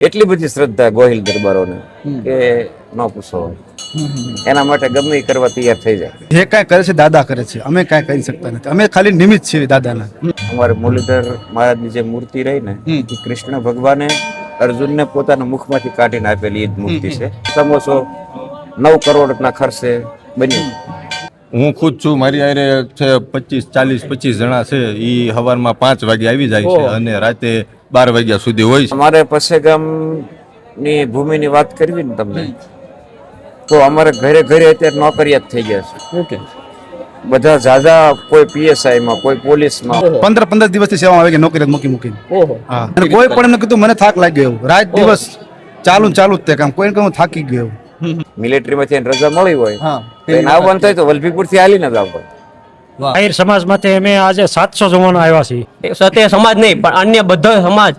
એટલી બધી શ્રદ્ધા ગોહિલ દરબારોને કે ન પૂછો. એના માટે ગમે એ કરવા તૈયાર થઈ જાય. જે કાંઈ કરે છે દાદા કરે છે, અમે કાંઈ કરી શકતા નથી, અમે ખાલી નિમિત્ત છીએ દાદાના. અમારે મુરલીધર મહારાજની જે મૂર્તિ રહી ને એ કૃષ્ણ ભગવાને અર્જુનને પોતાના મુખમાંથી કાઢીને આપેલી એ જ મૂર્તિ છે. સમોસો 9 કરોડના ખર્ચે બની. હું ખુદ છું, મારી હારે છે 25 જણા છે. એ સવારમાં 5 વાગે આવી જાય છે અને રાતે 12 વાગ્યા સુધી હોય છે. અમારે પસેગામની ભૂમિની વાત કરવી ને તમને, તો અમારે ઘરે ઘરે અત્યારે નોકરિયાત થઈ ગયા છે. ઓકે, બધા ઝાઝા, કોઈ પીએસઆઈ માં, કોઈ પોલીસમાં. 15 દિવસથી સેવામાં આવી ગયા, નોકરી મૂકીને. ઓહો, હા, અને કોઈ પણ એમને કીધું મને થાક લાગી ગયો, રાત દિવસ ચાલુ જ તે કામ. કોઈને કહું થાકી ગયો. મિલિટરીમાંથી એને રજા મળી હોય હા, તો એને આવવાનું થાય તો વલભીપુર થી હાલીને જ આવવાનું. આહિર સમાજમાંથી અમે આજે 700 જવાનો આવ્યા છીએ. સત્ય સમાજ નહીં પણ અન્ય બધા સમાજ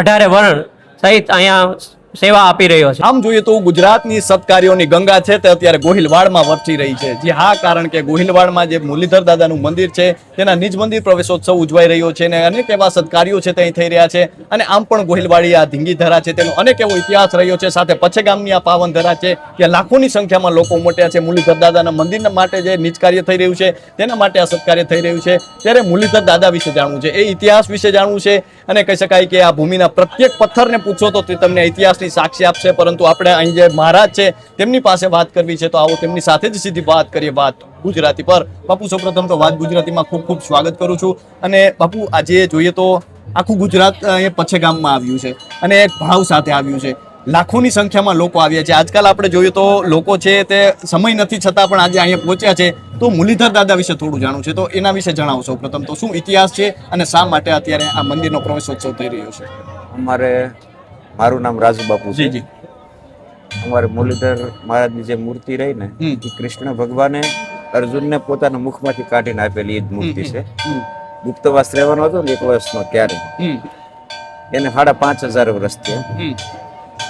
18 વર્ણ સહિત અહીંયા સેવા આપી રહ્યો છે. આમ જોઈએ તો ગુજરાતની સત્કાર્યોની ગંગા છે તે અત્યારે ગોહિલવાડમાં વરસી રહી છે. જી હા, કારણ કે ગોહિલવાડમાં જે મુરલીધર દાદાનું મંદિર છે તેના નિજ મંદિર પ્રવેશોત્સવ ઉજવાઈ રહ્યો છે અને અનેક એવા સત્કાર્યો છે તે થઈ રહ્યા છે. અને આમ પણ ગોહિલવાડી આ ધીંગી ધરા છે તેનો અનેક એવો ઇતિહાસ રહ્યો છે. સાથે પછેગામની આ પાવન ધરા છે ત્યાં લાખોની સંખ્યામાં લોકો ઉમટ્યા છે. મુરલીધર દાદાના મંદિરના માટે જે નિજ કાર્ય થઈ રહ્યું છે તેના માટે આ સત્કાર્ય થઈ રહ્યું છે. ત્યારે મુરલીધર દાદા વિશે જાણવું છે, એ ઇતિહાસ વિશે જાણવું છે. અને કહી શકાય કે આ ભૂમિના પ્રત્યેક પથ્થરને પૂછો તો તે તમને ઇતિહાસની સાક્ષી આપશે. પરંતુ આપણે અહીં જે મહારાજ છે તેમની પાસે વાત કરવી છે, તો આવો તેમની સાથે જ સીધી વાત કરીએ, વાત ગુજરાતી પર. બાપુ, સૌપ્રથમ તો વાત ગુજરાતીમાં ખૂબ ખૂબ સ્વાગત કરું છું. અને બાપુ, આજે જોઈએ તો આખું ગુજરાત અહીંયા પછેગામમાં આવ્યું છે અને એક ભાવ સાથે આવ્યું છે. લાખોની સંખ્યામાં લોકો આવ્યા છે. આજકાલ આપણે જોઈએ તો લોકો છે તે સમય નથી છતાં પણ આજે અહીંયા પહોંચ્યા છે. તો મુરલીધર દાદા વિશે થોડું જાણવું છે, તો એના વિશે જણાવો. સૌ પ્રથમ તો શું ઇતિહાસ છે અને શા માટે અત્યારે આ મંદિરનો પ્રવેશોત્સવ થઈ રહ્યો છે? મારું નામ રાજુ બાપુ છે. જી જી. અમારે મુરલીધર મહારાજની જે મૂર્તિ રહી ને એ કૃષ્ણ ભગવાને અર્જુનને પોતાના મુખમાંથી કાઢીને આપેલી એ જ મૂર્તિ છે. ગુપ્તવાસ રહેવાનો હતો ને 1 વર્ષનો, ત્યારે એને 5,500 વર્ષ થયા.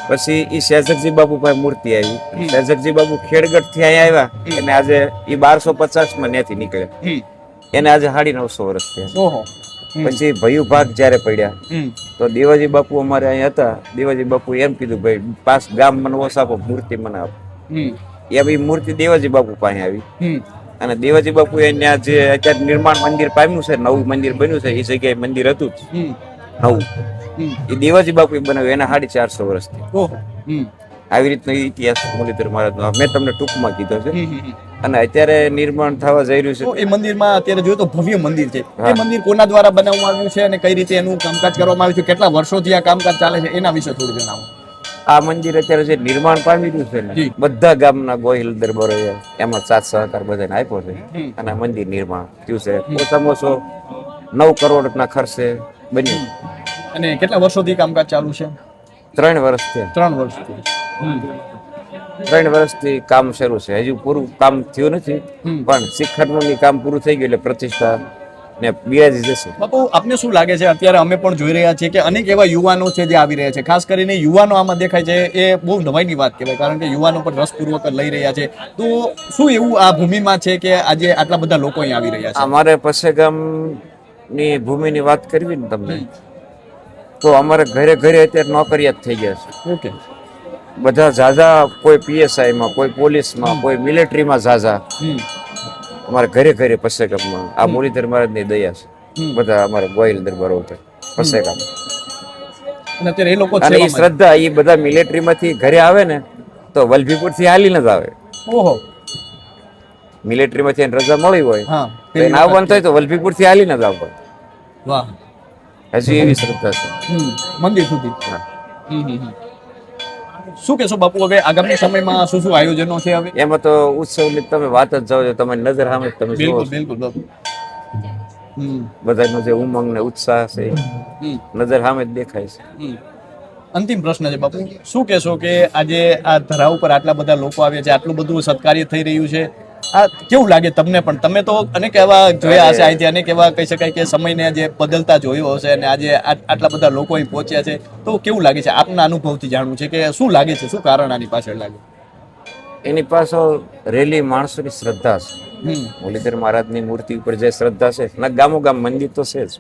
પછી એ શેઝકજી બાપુ પાસે મૂર્તિ આવી. શેઝકજી બાપુ ખેડગઢ થી અહીંયા આવ્યા અને આજે એ 1250 માં ત્યાંથી નીકળ્યા. એને આજે 950 વર્ષ થયા. ઓહો. પછી ભયું ભાગ જયારે પડ્યા તો દેવાજી બાપુ અમારે અહીંયા હતા. દેવાજી બાપુ એમ કીધું, ભાઈ 5 ગામ મને ઓછા આપો, મૂર્તિ મને આપો. એ મૂર્તિ દેવાજી બાપુ પાસે આવી. અને દેવાજી બાપુ અહીંયા જે અત્યારે નિર્માણ મંદિર પામ્યું છે, નવું મંદિર બન્યું છે, એ જગ્યાએ મંદિર હતું જ નવું, એ દેવાજી બાપુ બનાવ્યું. એના 450 વર્ષથી. આવી રીતનો ઇતિહાસ મુરલીધર મહારાજનો મેં તમને ટૂંકમાં કીધો છે. અને અત્યારે નિર્માણ થવા જઈ રહ્યું છે. એ મંદિરમાં અત્યારે જોઈએ તો ભવ્ય મંદિર છે. એ મંદિર કોના દ્વારા બનાવવામાં આવ્યું છે અને કઈ રીતે એનું કામકાજ કરવામાં આવ્યું છે, કેટલા વર્ષોથી આ કામકાજ ચાલે છે, એના વિશે થોડું જણાવો. આ મંદિર અત્યારે જે નિર્માણ પામી રહ્યું છે ને, બધા ગામના ગોહિલ દરબારો એમાં સાથ સહકાર બધાને આપ્યો છે અને આ મંદિર નિર્માણ થયું છે. ઓછામાં ઓછો 9 કરોડના ખર્ચે બન્યું. અને કેટલા વર્ષોથી કામકાજ ચાલુ છે? 3 વર્ષથી. 3 વર્ષથી. 3 વર્ષથી કામ શરૂ છે. હજુ પૂરું કામ થયું નથી, પણ શિખરનું કામ પૂરું થઈ ગયું એટલે પ્રતિષ્ઠા ને બિરાજી જશે. બાપુ, આપને શું લાગે છે, અત્યારે અમે પણ જોઈ રહ્યા છીએ કે અનેક એવા યુવાનો છે જે આવી રહ્યા છે, ખાસ કરીને યુવાનો આમાં દેખાય છે, એ બહુ નવાઈની વાત કહેવાય, કારણ કે યુવાનો પણ રસપૂર્વક લઈ રહ્યા છે. તો શું એવું આ ભૂમિમાં છે કે આજે આટલા બધા લોકો અહીં આવી રહ્યા છે? અમારે પસેગામની ભૂમિની વાત કરવી ને તમને, તો અમારે ઘરે ઘરે અત્યારે નોકરિયાત થઈ ગયા છે. ઓકે, બધા ઝાઝા, કોઈ પીએસઆઈ માં, કોઈ પોલીસમાં, કોઈ મિલિટરીમાં ઝાઝા. અમારે ઘરે ઘરે પસેગામમાં આ મુરલીધર મહારાજની દયા છે. બધા અમારા ગોહિલ દરબારો છે પસેગામ. અને અત્યારે એ લોકો અને એ શ્રદ્ધા, એ બધા મિલિટરીમાંથી ઘરે આવે ને તો વલભીપુર થી હાલીને જ આવે. ઓહો. મિલિટરીમાંથી એને રજા મળી હોય હા, તો એને આવવાનું થાય તો વલભીપુર થી હાલીને જ આવવાનું. વાહ. હજી એવી શ્રદ્ધા છે મંદિર સુધી. શું કહેશો બાપુ, હવે આગામી સમયમાં શું શું આયોજનો છે? હવે એમાં તો ઉત્સવની તમે વાત જ જાઓ છો, તમારી નજર સામે તમે જુઓ બિલકુલ છો. બિલકુલ બાપુ. બધાનો જે ઉમંગ ને ઉત્સાહ છે નજર સામે જ દેખાય છે. અંતિમ પ્રશ્ન છે બાપુ, શું કહેશો કે આજે આ ધરા ઉપર આટલા બધા લોકો આવ્યા છે, આટલું બધું સત્કાર્ય થઈ રહ્યું છે, આ કેવું લાગે તમને? પણ તમે તો અનેક એવા જોયા હશે, અહીંથી અનેક એવા કહી શકાય કે સમયને જે બદલતા જોયો હશે, અને આજે આટલા બધા લોકો અહીં પહોંચ્યા છે, તો કેવું લાગે છે? આપના અનુભવથી જાણવું છે કે શું લાગે છે, શું કારણ આની પાછળ લાગે? એની પાછળ રેલી માણસોની શ્રદ્ધા છે. મુરલીધર મહારાજની મૂર્તિ ઉપર જે શ્રદ્ધા છે, ગામો ગામ મંદિર તો છે જ,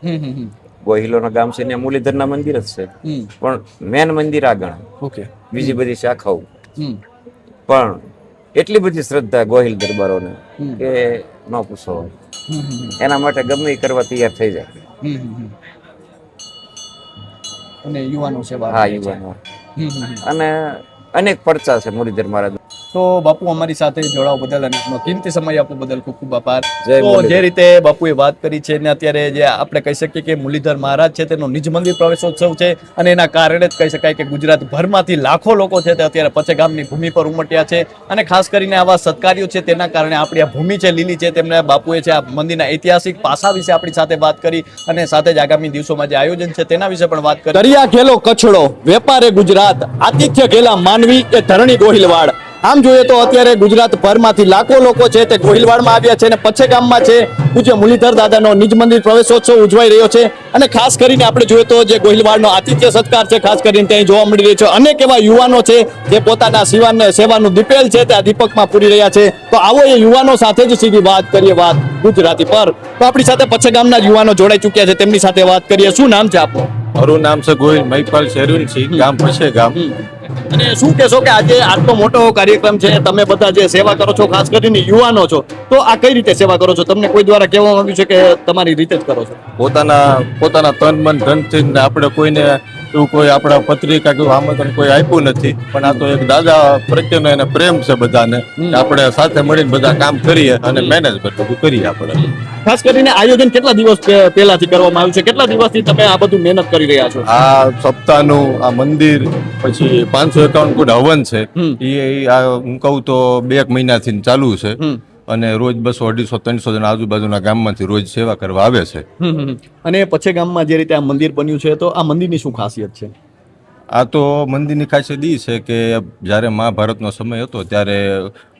ગોહિલોના ગામ છે ને મુરલીધરના મંદિર જ છે, પણ મેન મંદિર આગળ, ઓકે. બીજી બધી શાખાઓ. પણ એટલી બધી શ્રદ્ધા ગોહિલ દરબારોને કે ન પૂછો. એના માટે ગમે એ કરવા તૈયાર થઈ જાય. અને યુવાનો સેવા હા, યુવાનો. અને અનેક પડચા છે મુરલીધર મહારાજ. તો બાપુ અમારી સાથે જોડાવા બદલ અને આપનો કિંમતી સમય આપવા બદલ ખૂબ ખૂબ આભાર. જય તો મુરલીધર. જે રીતે બાપુએ વાત કરી છે ને અત્યારે જે આપણે કહી શકીએ કે મુરલીધર મહારાજ છે તેનો નિજ મંદિર પ્રવેશોત્સવ છે અને એના કારણે જ કહી શકાય કે ગુજરાત ભરમાંથી લાખો લોકો છે તે અત્યારે પચે ગામની ભૂમિ પર ઉમટ્યા છે અને ખાસ કરીને આવા સત્કાર્યો છે તેના કારણે આપણી આ ભૂમિ છે લીલી છે. તેમને બાપુએ છે આ મંદિરના ઐતિહાસિક પાસા વિશે આપણી સાથે વાત કરી અને સાથે જ આગામી દિવસોમાં જે આયોજન છે તેના વિશે પણ વાત કરી. દરિયા ઘેલો કચ્છડો, વેપારે ગુજરાત, આતિથ્ય ઘેલા માનવી એ ધરણી ગોહિલવાડ. આમ જોઈએ તો અત્યારે ગુજરાત ભરમાંથી લાખો લોકો છે તે ગોહિલવાડમાં આવ્યા છે અને પચ્છે ગામમાં છે પૂજ્ય મુરલીધર દાદાનો નિજ મંદિર પ્રવેશોત્સવ ઉજવાઈ રહ્યો છે. અને ખાસ કરીને આપણે જોઈએ તો જે ગોહિલવાડનો આતિથ્ય સત્કાર છે ખાસ કરીને ત્યાં જોવા મળી રહ્યો છે. અનેક એવા યુવાનો છે જે પોતાના સેવાનું દીપેલ છે તે આ દીપકમાં પૂરી રહ્યા છે. તો આવો એ યુવાનો સાથે જ સીધી વાત કરીએ, વાત ગુજરાતી પર. તો આપણી સાથે પચ્છે ગામના યુવાનો જોડાઈ ચૂક્યા છે, તેમની સાથે વાત કરીએ. શું નામ છે આપનું? મારું નામ છે ગોહિલ મહિપાલ શેરવીનસિંહ, ગામ પછે ગામ. અને શું કહેશો કે આજે આટલો મોટો કાર્યક્રમ છે, તમે બધા જે સેવા કરો છો ખાસ કરીને યુવાનો છો, તો આ કઈ રીતે સેવા કરો છો? તમને કોઈ દ્વારા કહેવામાં આવ્યું છે કે તમારી રીતે જ કરો છો? પોતાના તન મન ધનથી ને આપણે કોઈને એવું કોઈ આપણા પત્રિકા કે આમંત્રણ કોઈ આપ્યું નથી, પણ આ તો એક દાદા પ્રત્યેનો એને પ્રેમ છે બધાને. આપણે સાથે મળીને બધા કામ કરીએ અને મેનેજમેન્ટ બધું કરીએ આપણે. ખાસ કરીને આયોજન કેટલા દિવસ પહેલાથી કરવામાં આવ્યું છે? કેટલા દિવસથી તમે આ બધું મહેનત કરી રહ્યા છો? આ સપ્તાહનું આ મંદિર, પછી 551 કુડ હવન છે, એ આ હું કહું તો 2 મહિનાથી ચાલુ છે. અને રોજ 200, 250, 300 જણા આજુબાજુના ગામમાંથી રોજ સેવા કરવા આવે છે. અને પચ્છે ગામમાં જે રીતે આ મંદિર બન્યું છે, તો આ મંદિરની શું ખાસિયત છે? આ તો મંદિરની ખાસિયત એ છે કે જ્યારે મહાભારતનો સમય હતો ત્યારે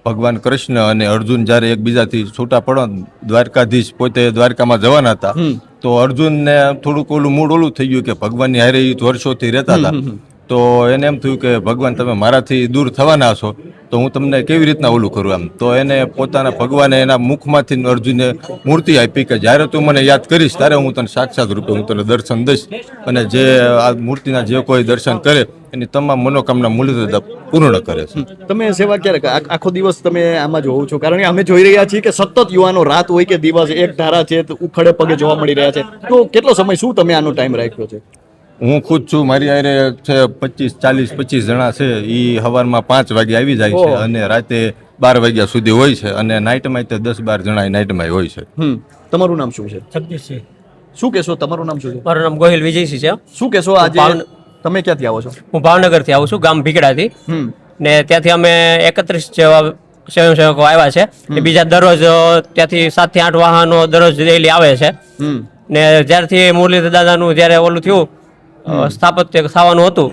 ભગવાન કૃષ્ણ અને અર્જુન જ્યારે એકબીજાથી છૂટા પડવા, દ્વારકાધીશ પોતે દ્વારકામાં જવાના હતા, તો અર્જુનને થોડુંક મૂળ ઓલું થઈ ગયું કે ભગવાનની હારે એ વર્ષોથી રહેતા હતા. તો એને એમ થયું કે ભગવાન તમે મારાથી દૂર થવાના છો, તો હું તમને કેવી રીતના ઓલું કરું એમ. તો એને પોતાના ભગવાને એના મુખમાંથી અર્જુને મૂર્તિ આપી કે જ્યારે તું મને યાદ કરીશ ત્યારે હું તને સાક્ષાત રૂપે હું તને દર્શન દઈશ, અને જે આ મૂર્તિના જે કોઈ દર્શન કરે એની તમામ મનોકામના મુરલીધર પૂર્ણ કરે છે. તમે સેવા ક્યારે આખો દિવસ તમે આમાં જોવો છો? કારણ કે અમે જોઈ રહ્યા છીએ કે સતત યુવાનો રાત હોય કે દિવસ એક ધારા છે ઉખડે પગે જોવા મળી રહ્યા છે. તો કેટલો સમય શું તમે આનો ટાઈમ રાખ્યો છે? હું ખુદ છું, મારી હારે છે 25 જણા છે. એ સવારમાં 5 વાગે આવી જાય છે અને રાતે 12 વાગ્યા સુધી હોય છે, અને નાઇટમાં તે 10-12 જણા નાઇટમાં હોય છે. તમારું નામ શું છે? જગદીશસિંહ. શું કહેશો? તમારું નામ શું છે? મારું નામ ગોહિલ વિજયસિંહ છે. શું કહેશો? આજે તમે ક્યાંથી આવો છો? હું ભાવનગરથી આવું છું, ગામ ભીકડાથી. ને ત્યાંથી અમે 31 જેવા સ્વયંસેવકો આવ્યા છે. ને બીજા દરરોજ ત્યાંથી 7 થી 8 વાહનો દરરોજ ડેલી આવે છે. ને જ્યારથી મુરલીધર દાદાનું જ્યારે ઓલું થયું સ્થાપત્ય થવાનું હતું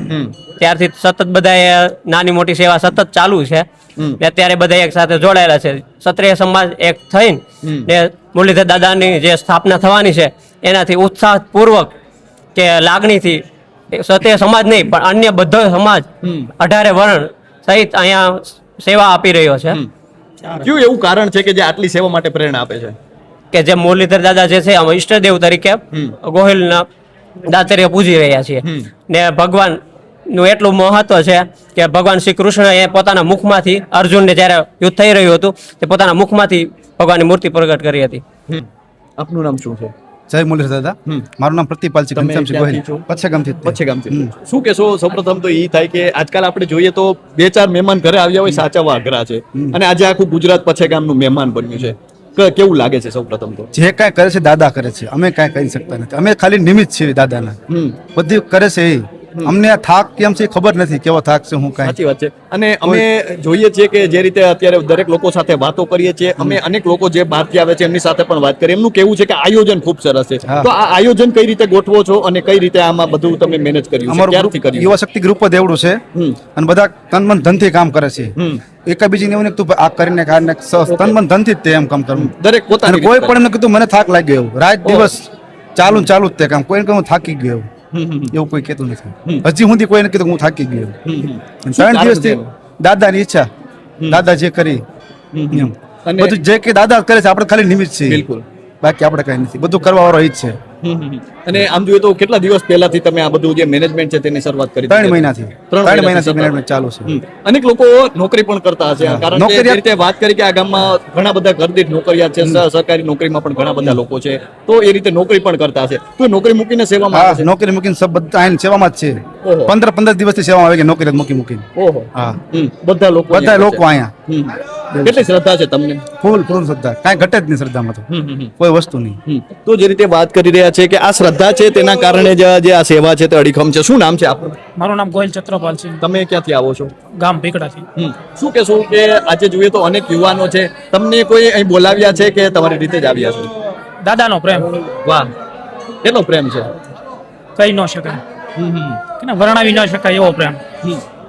ત્યારથી સતત બધા નાની મોટી સેવા સતત ચાલુ છે. ને અત્યારે બધા એક સાથે જોડાયેલા છે. ક્ષત્રિય સમાજ એક થઈને ને મુરલીધર દાદાની જે સ્થાપના થવાની છે એનાથી ઉત્સાહપૂર્વક કે લાગણીથી ક્ષત્રિય સમાજ નહીં પણ અન્ય બધા સમાજ 18 વર્ણ સહિત અહીંયા સેવા આપી રહ્યો છે. કયું એવું કારણ છે કે જે આટલી સેવા માટે પ્રેરણા આપે છે? કે જે મુરલીધર દાદા જે છે અમે ઈષ્ટદેવ તરીકે ગોહિલના દાતરીય પૂજી રહ્યા છીએ. ને ભગવાન નું એટલું મહત્વ છે કે ભગવાન શ્રી કૃષ્ણ એ પોતાના મુખમાંથી અર્જુનને જ્યારે યુદ્ધ થઈ રહ્યું હતું તે પોતાના મુખમાંથી ભગવાનની મૂર્તિ પ્રગટ કરી હતી. આપનું નામ શું છે? જય મુરલીધર દાદા. મારું નામ પ્રતિપાલસિંહ ઘનશ્યામસિંહ ગોહિલ, પચ્છે ગામથી. પચ્છે ગામથી. શું કહેશો? સૌપ્રથમ તો એ થાય કે આજકાલ આપણે જોઈએ તો 2-4 મહેમાન ઘરે આવ્યા હોય સાચવવા અઘરા છે, અને આજે આખું ગુજરાત પચ્છે ગામનું મહેમાન બન્યું છે. કેવું લાગે છે? સૌપ્રથમ તો જે કાંઈ કરે છે દાદા કરે છે, અમે કાંઈ કરી શકતા નથી. અમે ખાલી નિમિત્ત છીએ દાદાના. બધું કરે છે એ. અમને આ થાક કેમ છે ખબર નથી, કેવો થાક છે હું કાંઈ. સાચી વાત છે. અને અમે જોઈએ છીએ કે જે રીતે અત્યારે દરેક લોકો સાથે વાતો કરીએ છીએ, અમે અનેક લોકો જે બહારથી આવે છે એમની સાથે પણ વાત કરીએ. એમનું કેવું છે કે આયોજન ખૂબ સરસ છે. તો આ આયોજન કઈ રીતે ગોઠવો છો અને કઈ રીતે આમાં બધું તમે મેનેજ કર્યું છે? ક્યારથી કર્યું? યુવા શક્તિ ગ્રુપ જ એવડું છે, અને બધા તન મન ધનથી કામ કરે છે. એકાબીજીને એવું નહીં તું આ કરીને તન મન ધનથી જ તે એમ કામ કરવું. દરેક પોતાની કોઈ પણ એમને કીધું મને થાક લાગી ગયો, રાત દિવસ ચાલુ જ તે કામ. કોઈને કહું થાકી ગયો એવું કોઈ કહેતું નથી. હજી સુધી કોઈને કીધું હું થાકી ગયો. 3 દિવસથી દાદાની ઈચ્છા, દાદા જે કરી બધું જે કે દાદા કરે છે, આપણે ખાલી નિમિત્ત છીએ. બિલકુલ. બાકી આપણે કઈ નથી, બધું કરવા વાળો ઈ જ છે. અને આમ જોઈએ તો કેટલા દિવસ પહેલાથી તમે આ બધું જે મેનેજમેન્ટ છે તેની શરૂઆત કરી 3 મહિનાથી 3 મહિનાથી મેનેજમેન્ટ ચાલુ છે. અનેક લોકો નોકરી પણ કરતા હશે કારણ કે જે રીતે વાત કરી કે આ ગામમાં ઘણા બધા ઘરદીઠ નોકરિયાત છે, સરકારી નોકરીમાં પણ ઘણા બધા લોકો છે, તો એ રીતે નોકરી પણ કરતા હશે. તો નોકરી મૂકીને સેવામાં આવે હા, છે. નોકરી મૂકીને સબ બધા આઈને સેવામાં જ છે. ઓહો. 15 દિવસથી સેવામાં આવે કે નોકરી મૂકીને. ઓહો. હા, બધા લોકો બધા અહીંયા લોકો અહીંયા છે. કેટલી શ્રદ્ધા છે તમને? ફૂલ શ્રદ્ધા, કાંઈ ઘટે જ નહીં શ્રદ્ધામાં તો, કોઈ વસ્તુ નહીં. તો જે રીતે વાત કરી રહ્યા છે કે આ શ્રદ્ધા છે તેના કારણે જે આ સેવા છે તે અડીખમ છે. શું નામ છે આપનું? મારું નામ ગોહિલ ચત્રપાલ છે, તમે ક્યાંથી આવો છો? ગામ ભીકડાથી. શું કહેશો કે આજે જોઈએ તો અનેક યુવાનો છે, તમને કોઈ અહીં બોલાવ્યા છે કે તમારી રીતે જ આવ્યા છો? દાદાનો પ્રેમ વાહ, કેટલો પ્રેમ છે. કહી ન શકાય, કે વર્ણવી ન શકાય એવો પ્રેમ.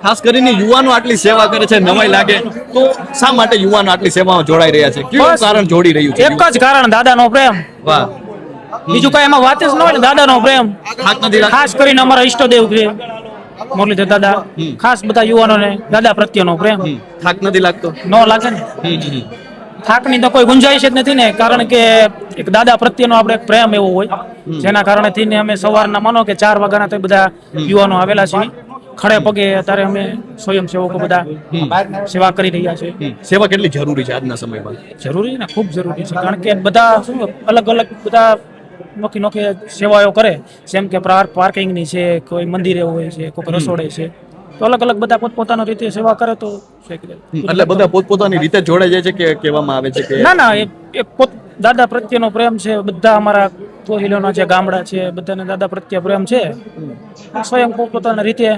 ખાસ કરીને યુવાનો આટલી સેવા કરે છે, નવાઈ લાગે. તો શા માટે યુવાનો આટલી સેવામાં જોડાઈ રહ્યા છે? કેવું બસ. કારણ જોડી રહ્યું છે? એક જ કારણ, દાદાનો પ્રેમ. વાહ. બીજું કઈ એમાં વાત જ ન હોય ને, દાદાનો પ્રેમ. થાક નથી લાગતો? ખાસ કરીને અમારા ઈષ્ટદેવ છે મુરલીધર દાદા, ખાસ બધા યુવાનોને દાદા પ્રત્યેનો પ્રેમ થાક નથી લાગતો? ન લાગે ને. થાકની તો કોઈ ગુંજાઈશ જ નથી ને, કારણ કે એક દાદા પ્રત્યેનો આપણે એક પ્રેમ એવો હોય જેના કારણે થઈને અમે સવારના માનો કે 4 વાગ્યાના તો બધા યુવાનો આવેલા છે ખડે પગે. અત્યારે અમે સ્વયંસેવકો બધા સેવા કરી રહ્યા છે. સેવા કેટલી જરૂરી છે આજના સમયમાં? જરૂરી ને, ખૂબ જરૂરી છે, કારણ કે બધા શું અલગ અલગ બધા નોખી સેવાઓ કરે, જેમ કે પાર્કિંગની છે, કોઈ મંદિરે હોય છે, કોઈ રસોડે છે, તો અલગ અલગ બધા પોતપોતાની રીતે સેવા કરે તો એટલે બધા પોતપોતાની રીતે જોડાઈ જાય છે કે કહેવામાં આવે છે કે ના એ દાદા પ્રત્યેનો પ્રેમ છે. બધા અમારા તોહિલોના જે ગામડા છે બધાને દાદા પ્રત્યે પ્રેમ છે, સ્વયં પોતપોતાની રીતે.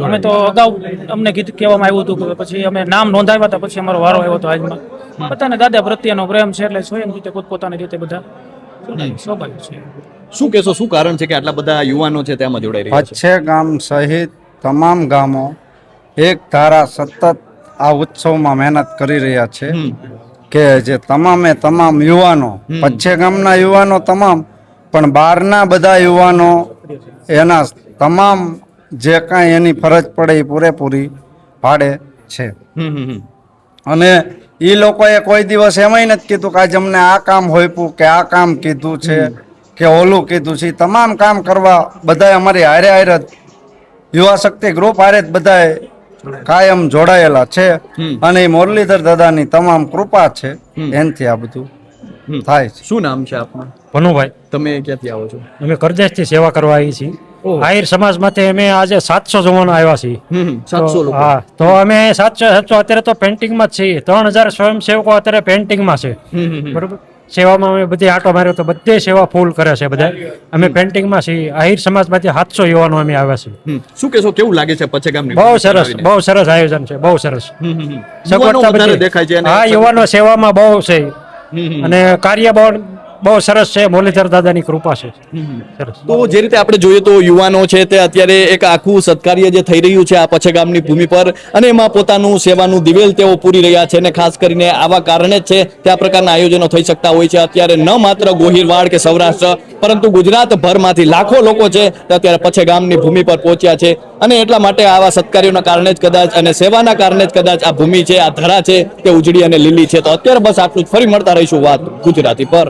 અમે તો અગાઉ અમને કહેવામાં આવ્યું હતું કે પછી અમે નામ નોંધાવ્યા હતા, પછી અમારો વારો આવ્યો હતો આજમાં. બધાને દાદા પ્રત્યેનો પ્રેમ છે એટલે સ્વયં રીતે પોતપોતાની રીતે બધા સ્વાભાવિક છે. શું કહેશો, શું કારણ છે કે આટલા બધા યુવાનો છે તેમાં જોડાઈ રહ્યા છે? પચ્છે ગામ સહિત તમામ ગામો એક ધારા સતત આ ઉત્સવમાં મહેનત કરી રહ્યા છે કે જે તમામે તમામ યુવાનો, પચ્છે ગામના યુવાનો તમામ, પણ બહારના બધા યુવાનો એના તમામ જે કાંઈ એની ફરજ પડે એ પૂરેપૂરી પાડે છે. અને એ લોકોએ કોઈ દિવસ એમાંય નથી કીધું કે આજે અમને આ કામ હોઈપું કે આ કામ કીધું છે કે ઓલું કીધું છે. તમામ કામ કરવા બધાય અમારી હારે હારે જ યુવા શક્તિ ગ્રુપ હારે જ બધાય કાયમ જોડાયેલા છે. અને એ મુરલીધર દાદાની તમામ કૃપા છે, એનથી આ બધું થાય છે. શું નામ છે આપનું? ભનુભાઈ, તમે ક્યાંથી આવો છો? અમે કરદેશથી સેવા કરવા આવી છીએ. આહિર સમાજમાંથી અમે આજે 700 જવાનો આવ્યા છીએ. 700 લોકો? હા, તો અમે 700 અત્યારે તો પેન્ટિંગમાં જ છીએ. 3000 સ્વયંસેવકો અત્યારે પેન્ટિંગમાં છે. બરોબર, સેવામાં અમે બધી આટો માર્યો તો બધે સેવા ફૂલ કરે છે બધા. અમે પેન્ટિંગમાં છીએ. આહિર સમાજમાંથી 700 યુવાનો અમે આવ્યા છીએ. શું કહેશો, કેવું લાગે છે પચ્છે ગામની? બહુ સરસ આયોજન છે, બહુ સરસ. યુવાનો સગવડતા વધારે બધી. દેખાય છે અને હા, યુવાનો સેવામાં બહુ છે અને કાર્ય બહુ સરસ છે. મુરલીધર દાદાની કૃપા છે. સરસ. તો જે રીતે આપણે જોઈએ તો યુવાનો છે તે અત્યારે એક આખું સત્કાર્ય જે થઈ રહ્યું છે આ પચ્છે ગામની ભૂમિ પર, અને એમાં પોતાનું સેવાનું દિવેલ તેઓ પૂરી રહ્યા છે. અને ખાસ કરીને આવા કારણે જ છે તે આ પ્રકારના આયોજનો થઈ શકતા હોય છે. અત્યારે ન માત્ર ગોહિલવાડ કે સૌરાષ્ટ્ર પરંતુ ગુજરાતભરમાંથી લાખો લોકો છે તે અત્યારે પચ્છે ગામની ભૂમિ પર પહોંચ્યા છે. અને એટલા માટે આવા સત્કાર્યોના કારણે જ કદાચ અને સેવાના કારણે જ કદાચ આ ભૂમિ છે, આ ધરા છે તે ઉજળી અને લીલી છે. તો અત્યારે બસ આટલું જ. ફરી મળતા રહીશું વાત ગુજરાતી પર.